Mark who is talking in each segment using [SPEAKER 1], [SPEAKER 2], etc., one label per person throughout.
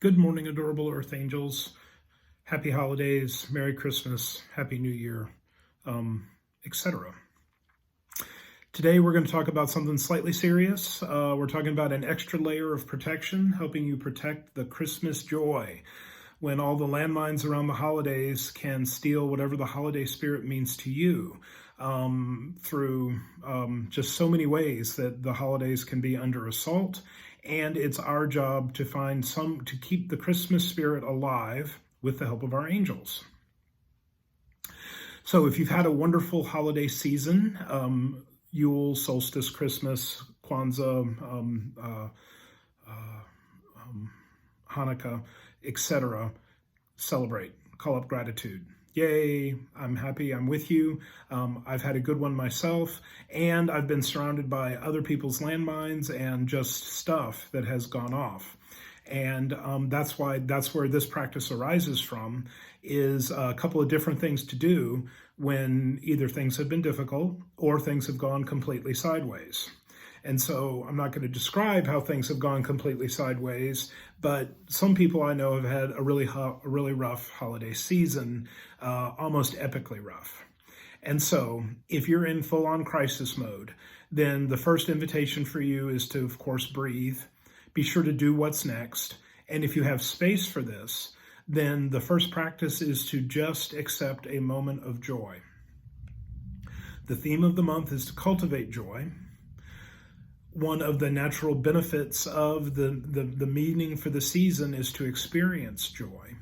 [SPEAKER 1] Good morning, adorable earth angels. Happy holidays, Merry Christmas, Happy New Year, etc. Today we're going to talk about something slightly serious. We're talking about an extra layer of protection, helping you protect the Christmas joy when all the landmines around the holidays can steal whatever the holiday spirit means to you through just so many ways that the holidays can be under assault. And it's our job to to keep the Christmas spirit alive with the help of our angels. So if you've had a wonderful holiday season, Yule, solstice, Christmas, Kwanzaa, Hanukkah, etc., celebrate, call up gratitude. Yay, I'm happy, I'm with you. I've had a good one myself, and I've been surrounded by other people's landmines and just stuff that has gone off. And that's where this practice arises from, is a couple of different things to do when either things have been difficult or things have gone completely sideways. And so I'm not going to describe how things have gone completely sideways, but some people I know have had a really rough holiday season, almost epically rough. And so if you're in full-on crisis mode, then the first invitation for you is to, of course, breathe. Be sure to do what's next. And if you have space for this, then the first practice is to just accept a moment of joy. The theme of the month is to cultivate joy. One of the natural benefits of the meaning for the season is to experience joy.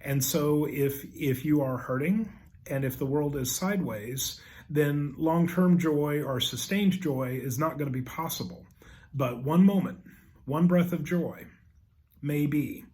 [SPEAKER 1] And so if you are hurting and if the world is sideways, then long-term joy or sustained joy is not going to be possible. But one moment, one breath of joy may be.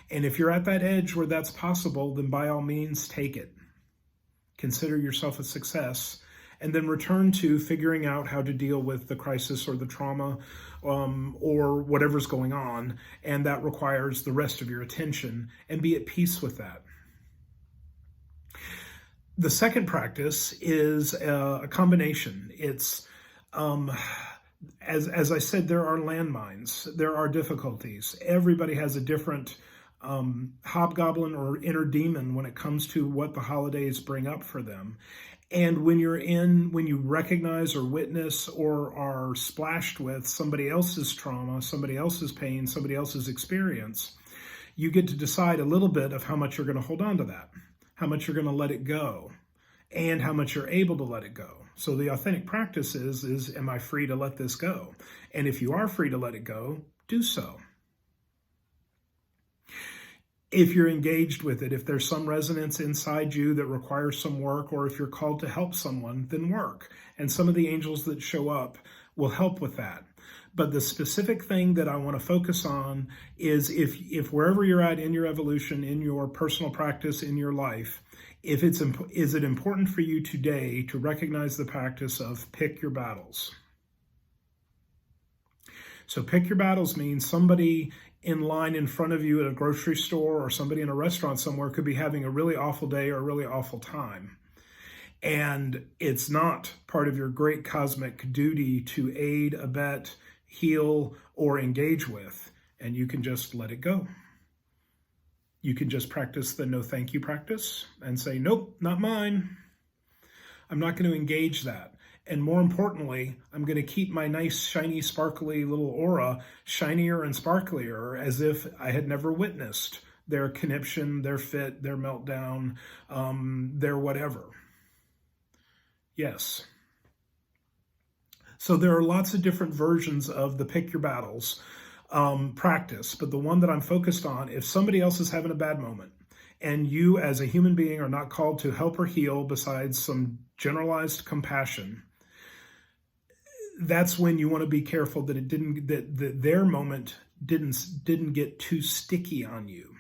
[SPEAKER 1] And if you're at that edge where that's possible, then by all means, take it. Consider yourself a success. And then return to figuring out how to deal with the crisis or the trauma or whatever's going on. And that requires the rest of your attention, and be at peace with that. The second practice is a combination. It's, as I said, there are landmines, there are difficulties. Everybody has a different hobgoblin or inner demon when it comes to what the holidays bring up for them. And when you recognize or witness or are splashed with somebody else's trauma, somebody else's pain, somebody else's experience, you get to decide a little bit of how much you're going to hold on to that, how much you're going to let it go, and how much you're able to let it go. So the authentic practice is, am I free to let this go? And if you are free to let it go, do so. If you're engaged with it, if there's some resonance inside you that requires some work, or if you're called to help someone, then work. And some of the angels that show up will help with that. But the specific thing that I want to focus on is if wherever you're at in your evolution, in your personal practice, in your life, is it important for you today to recognize the practice of pick your battles? So pick your battles means somebody in line in front of you at a grocery store or somebody in a restaurant somewhere could be having a really awful day or a really awful time. And it's not part of your great cosmic duty to aid, abet, heal, or engage with. And you can just let it go. You can just practice the no thank you practice and say, nope, not mine. I'm not going to engage that. And more importantly, I'm going to keep my nice, shiny, sparkly little aura shinier and sparklier as if I had never witnessed their conniption, their fit, their meltdown, their whatever. Yes. So there are lots of different versions of the pick your battles practice, but the one that I'm focused on, if somebody else is having a bad moment, and you as a human being are not called to help or heal besides some generalized compassion, that's when you want to be careful that their moment didn't get too sticky on you.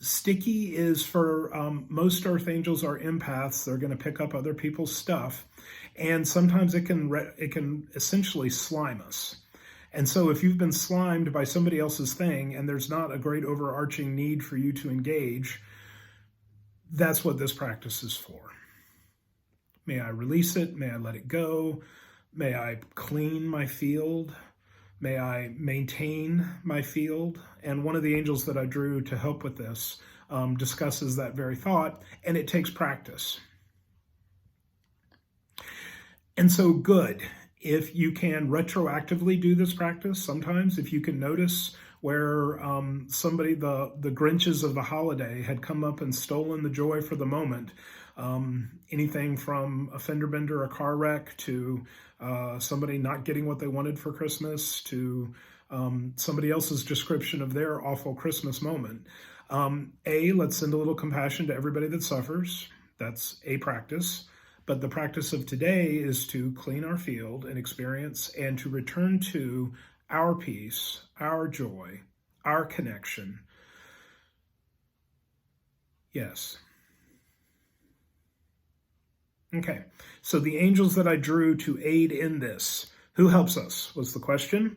[SPEAKER 1] Sticky is for most earth angels are empaths. They're going to pick up other people's stuff, and sometimes it can essentially slime us. And so if you've been slimed by somebody else's thing and there's not a great overarching need for you to engage, that's what this practice is for. May I release it? May I let it go? May I clean my field? May I maintain my field. And one of the angels that I drew to help with this discusses that very thought, and it takes practice. And so good, if you can retroactively do this practice, sometimes if you can notice where somebody, the Grinches of the holiday, had come up and stolen the joy for the moment, anything from a fender bender, a car wreck, to somebody not getting what they wanted for Christmas, to somebody else's description of their awful Christmas moment. Let's send a little compassion to everybody that suffers. That's a practice. But the practice of today is to clean our field and experience and to return to our peace, our joy, our connection. Yes. Okay, so the angels that I drew to aid in this, who helps us, was the question.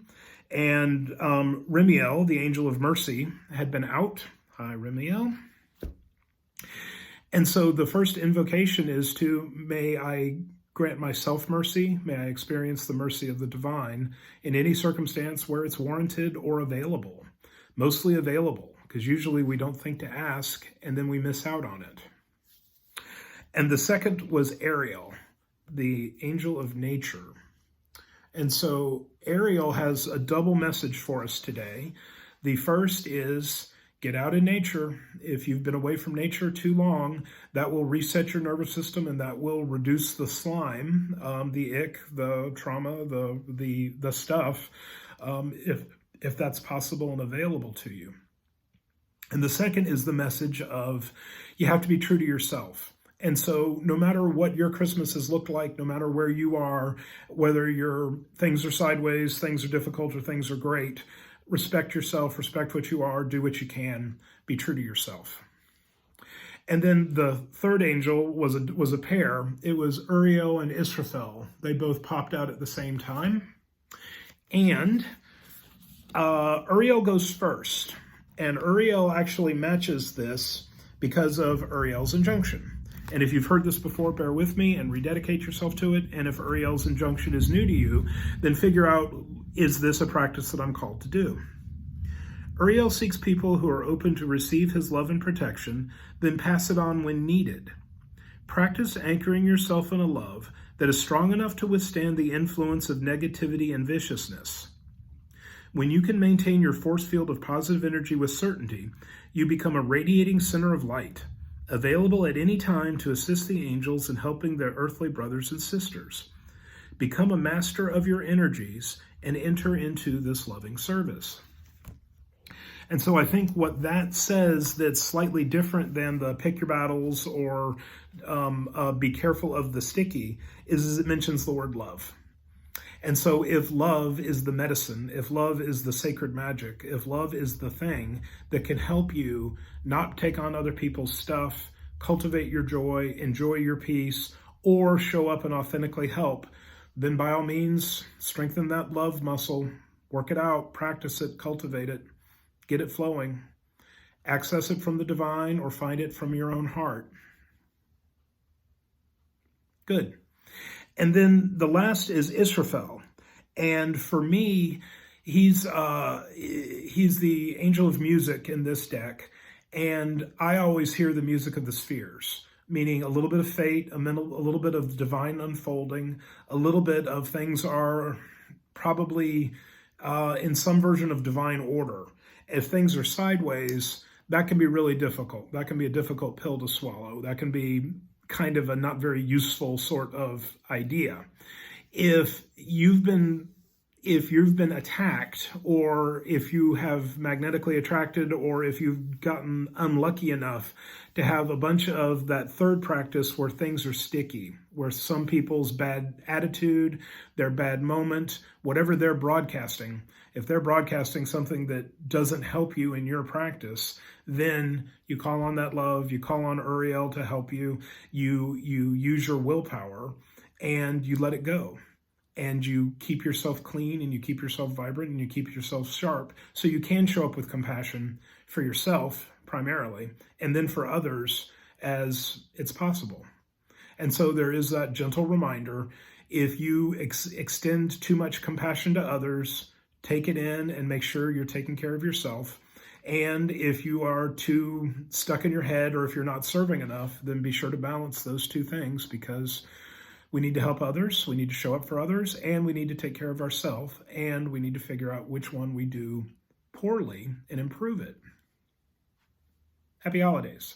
[SPEAKER 1] And Remiel, the angel of mercy, had been out. Hi, Remiel. And so the first invocation is to, may I grant myself mercy, may I experience the mercy of the divine in any circumstance where it's warranted or available. Mostly available, because usually we don't think to ask, and then we miss out on it. And the second was Ariel, the angel of nature. And so Ariel has a double message for us today. The first is, get out in nature. If you've been away from nature too long, that will reset your nervous system and that will reduce the slime, the ick, the trauma, the stuff, if that's possible and available to you. And the second is the message of you have to be true to yourself. And so no matter what your Christmas has looked like, no matter where you are, whether your things are sideways, things are difficult, or things are great, respect yourself, respect what you are, do what you can, be true to yourself. And then the third angel was a pair. It was Uriel and Israfel. They both popped out at the same time. And Uriel goes first. And Uriel actually matches this because of Uriel's injunction. And if you've heard this before, bear with me and rededicate yourself to it. And if Uriel's injunction is new to you, then figure out, is this a practice that I'm called to do? Uriel seeks people who are open to receive his love and protection, then pass it on when needed. Practice anchoring yourself in a love that is strong enough to withstand the influence of negativity and viciousness. When you can maintain your force field of positive energy with certainty, you become a radiating center of light, available at any time to assist the angels in helping their earthly brothers and sisters. Become a master of your energies and enter into this loving service. And so I think what that says that's slightly different than the pick your battles or be careful of the sticky is it mentions the word love. And so if love is the medicine, if love is the sacred magic, if love is the thing that can help you not take on other people's stuff, cultivate your joy, enjoy your peace, or show up and authentically help, then by all means, strengthen that love muscle, work it out, practice it, cultivate it, get it flowing, access it from the divine or find it from your own heart. Good. And then the last is Israfel. And for me, he's the angel of music in this deck. And I always hear the music of the spheres, meaning a little bit of fate, a little bit of divine unfolding, a little bit of things are probably in some version of divine order. If things are sideways, that can be really difficult. That can be a difficult pill to swallow. That can be kind of a not very useful sort of idea. If you've been attacked, or if you have magnetically attracted, or if you've gotten unlucky enough to have a bunch of that third practice where things are sticky, where some people's bad attitude, their bad moment, whatever they're broadcasting, if they're broadcasting something that doesn't help you in your practice, then you call on that love, you call on Uriel to help you, you use your willpower, and you let it go. And you keep yourself clean, and you keep yourself vibrant, and you keep yourself sharp, so you can show up with compassion for yourself primarily, and then for others as it's possible. And so there is that gentle reminder, if you extend too much compassion to others, take it in and make sure you're taking care of yourself. And if you are too stuck in your head, or if you're not serving enough, then be sure to balance those two things, because we need to help others, we need to show up for others, and we need to take care of ourselves, and we need to figure out which one we do poorly and improve it. Happy holidays.